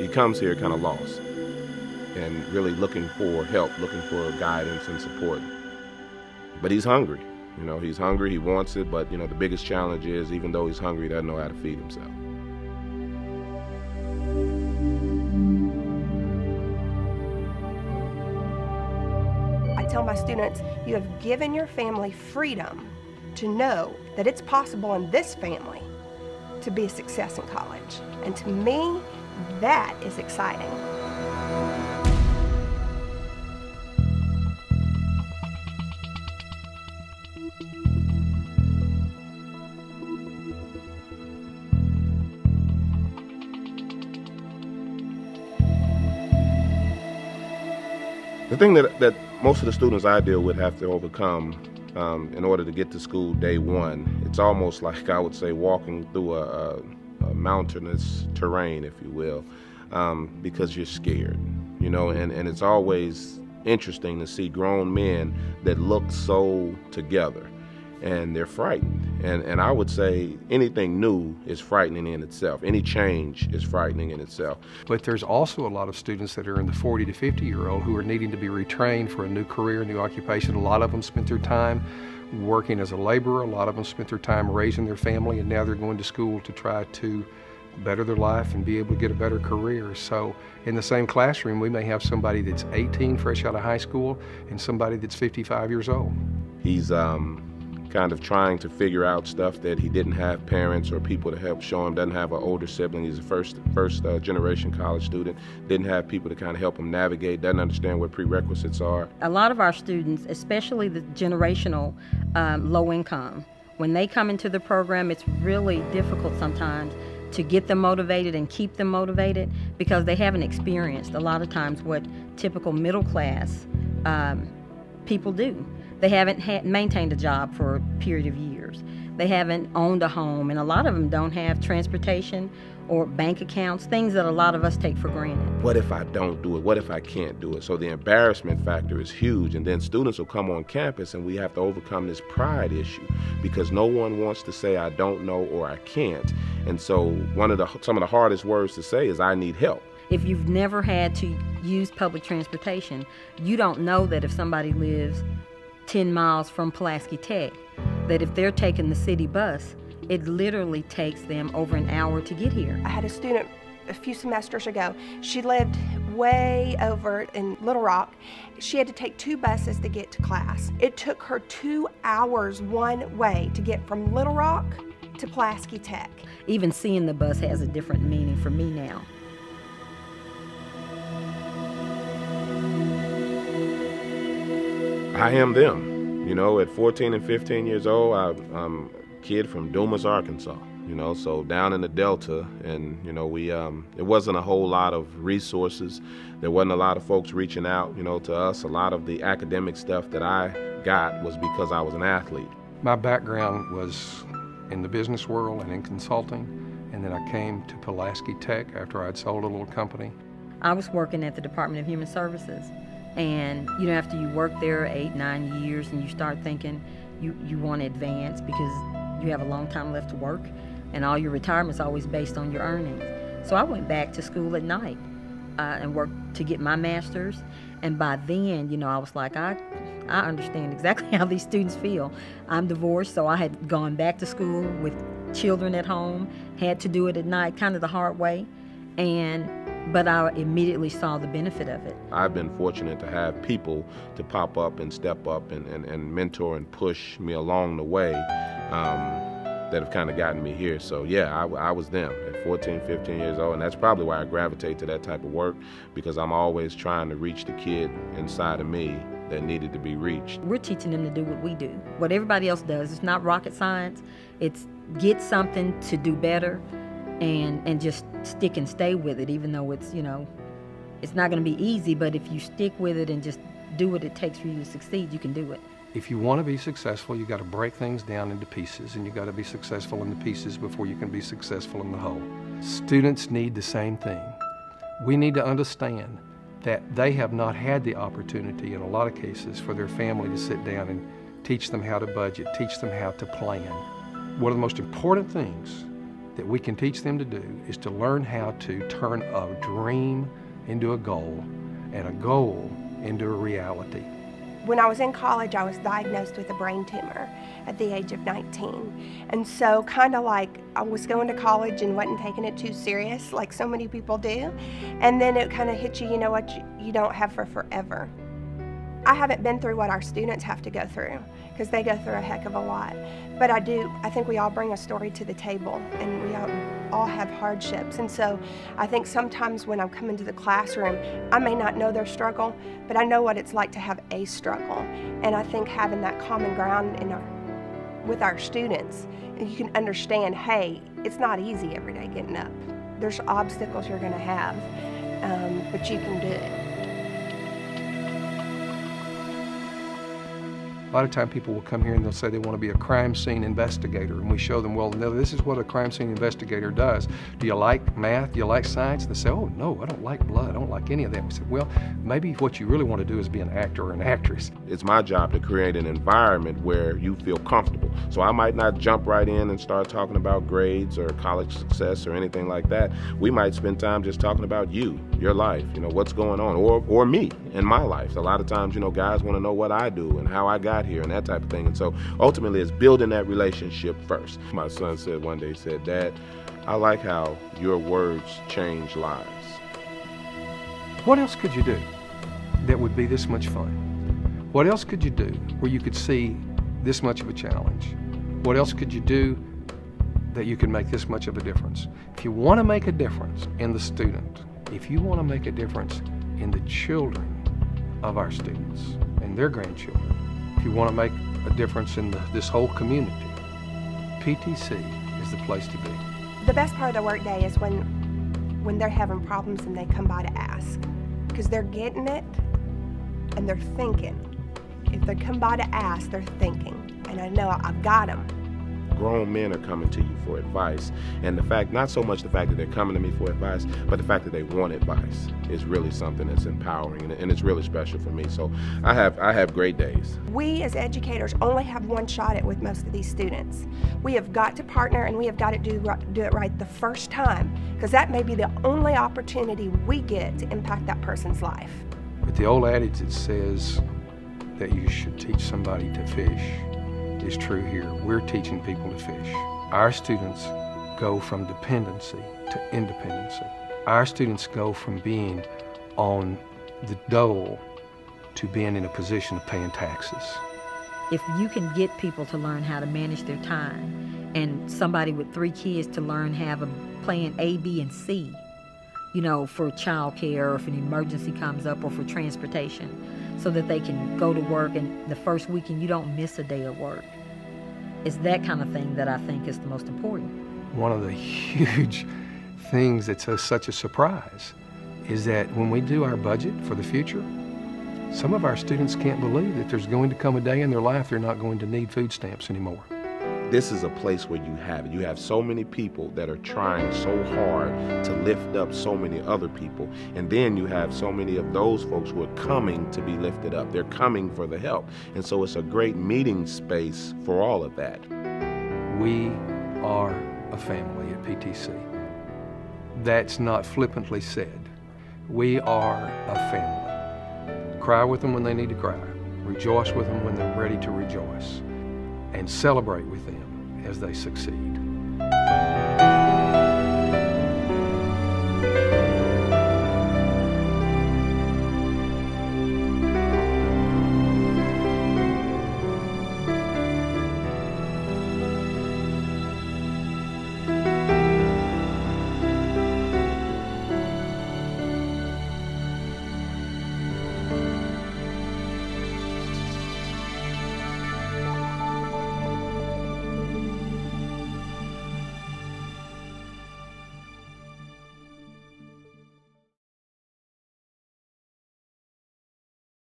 he comes here kind of lost and really looking for help, looking for guidance and support. But he's hungry. You know, he's hungry, he wants it, but you know, the biggest challenge is even though he's hungry, he doesn't know how to feed himself. I tell my students, you have given your family freedom to know that it's possible in this family to be a success in college. And to me, that is exciting. The thing that most of the students I deal with have to overcome in order to get to school day one, it's almost like I would say walking through a mountainous terrain, if you will, because you're scared, you know, and it's always interesting to see grown men that look so together and they're frightened. And I would say anything new is frightening in itself. Any change is frightening in itself. But there's also a lot of students that are in the 40 to 50-year-old who are needing to be retrained for a new career, new occupation. A lot of them spent their time working as a laborer. A lot of them spent their time raising their family, and now they're going to school to try to better their life and be able to get a better career. So in the same classroom, we may have somebody that's 18, fresh out of high school, and somebody that's 55 years old. He's kind of trying to figure out stuff that he didn't have parents or people to help show him. Doesn't have an older sibling. He's a first generation college student. Didn't have people to kind of help him navigate. Doesn't understand what prerequisites are. A lot of our students, especially the generational low income, when they come into the program, it's really difficult sometimes to get them motivated and keep them motivated because they haven't experienced a lot of times what typical middle class people do. They haven't maintained a job for a period of years. They haven't owned a home, and a lot of them don't have transportation or bank accounts, things that a lot of us take for granted. What if I don't do it? What if I can't do it? So the embarrassment factor is huge, and then students will come on campus and we have to overcome this pride issue because no one wants to say I don't know or I can't. And so some of the hardest words to say is I need help. If you've never had to use public transportation, you don't know that if somebody lives 10 miles from Pulaski Tech, that if they're taking the city bus, it literally takes them over an hour to get here. I had a student a few semesters ago. She lived way over in Little Rock. She had to take 2 buses to get to class. It took her 2 hours one way to get from Little Rock to Pulaski Tech. Even seeing the bus has a different meaning for me now. I am them. You know, at 14 and 15 years old, I'm a kid from Dumas, Arkansas. You know, so down in the Delta, and you know, it wasn't a whole lot of resources. There wasn't a lot of folks reaching out, you know, to us. A lot of the academic stuff that I got was because I was an athlete. My background was in the business world and in consulting, and then I came to Pulaski Tech after I'd sold a little company. I was working at the Department of Human Services. And you know, after you work there 8, 9 years and you start thinking you want to advance because you have a long time left to work and all your retirement's always based on your earnings. So I went back to school at night and worked to get my master's. And by then, you know, I was like, I understand exactly how these students feel. I'm divorced, so I had gone back to school with children at home, had to do it at night, kind of the hard way. But I immediately saw the benefit of it. I've been fortunate to have people to pop up and step up and mentor and push me along the way that have kind of gotten me here. So yeah, I was them at 14, 15 years old, and that's probably why I gravitate to that type of work, because I'm always trying to reach the kid inside of me that needed to be reached. We're teaching them to do what we do, what everybody else does. It's not rocket science. It's get something to do better and just stick and stay with it, even though it's, you know, it's not going to be easy, but if you stick with it and just do what it takes for you to succeed, you can do it. If you want to be successful, you got to break things down into pieces, and you got to be successful in the pieces before you can be successful in the whole. Students need the same thing. We need to understand that they have not had the opportunity in a lot of cases for their family to sit down and teach them how to budget, teach them how to plan. One of the most important things that we can teach them to do is to learn how to turn a dream into a goal and a goal into a reality. When I was in college, I was diagnosed with a brain tumor at the age of 19. And so kind of like I was going to college and wasn't taking it too serious like so many people do. And then it kind of hit you, you know what, you don't have for forever. I haven't been through what our students have to go through because they go through a heck of a lot. But I think we all bring a story to the table and we all have hardships. And so I think sometimes when I'm coming to the classroom, I may not know their struggle, but I know what it's like to have a struggle. And I think having that common ground with our students, you can understand, hey, it's not easy every day getting up. There's obstacles you're gonna have, but you can do it. A lot of time people will come here and they'll say they want to be a crime scene investigator, and we show them, well, no, this is what a crime scene investigator does. Do you like math? Do you like science? And they say, oh, no, I don't like blood. I don't like any of that. We said, well, maybe what you really want to do is be an actor or an actress. It's my job to create an environment where you feel comfortable. So I might not jump right in and start talking about grades or college success or anything like that. We might spend time just talking about you, your life, you know, what's going on, or me in my life. A lot of times, you know, guys want to know what I do and how I got here and that type of thing. And so ultimately it's building that relationship first. My son said one day, he said, Dad, I like how your words change lives. What else could you do that would be this much fun? What else could you do where you could see this much of a challenge? What else could you do that you could make this much of a difference? If you want to make a difference in the student, if you want to make a difference in the children of our students and their grandchildren, if you want to make a difference in this whole community, PTC is the place to be. The best part of the workday is when they're having problems and they come by to ask, because they're getting it and they're thinking. If they come by to ask, they're thinking, and I know I've got them. Grown men are coming to you for advice, and the fact, not so much the fact that they're coming to me for advice, but the fact that they want advice is really something that's empowering, and it's really special for me. So I have great days. We as educators only have one shot at with most of these students. We have got to partner, and we have got to do it right the first time, because that may be the only opportunity we get to impact that person's life. But the old adage that says that you should teach somebody to fish is true here. We're teaching people to fish. Our students go from dependency to independency. Our students go from being on the dole to being in a position of paying taxes. If you can get people to learn how to manage their time, and somebody with 3 kids to learn how to plan A, B, and C, you know, for childcare or if an emergency comes up or for transportation, so that they can go to work and the first weekend you don't miss a day of work. It's that kind of thing that I think is the most important. One of the huge things that's such a surprise is that when we do our budget for the future, some of our students can't believe that there's going to come a day in their life they're not going to need food stamps anymore. This is a place where you have it. You have so many people that are trying so hard to lift up so many other people. And then you have so many of those folks who are coming to be lifted up. They're coming for the help. And so it's a great meeting space for all of that. We are a family at PTC. That's not flippantly said. We are a family. Cry with them when they need to cry. Rejoice with them when they're ready to rejoice. And celebrate with them as they succeed.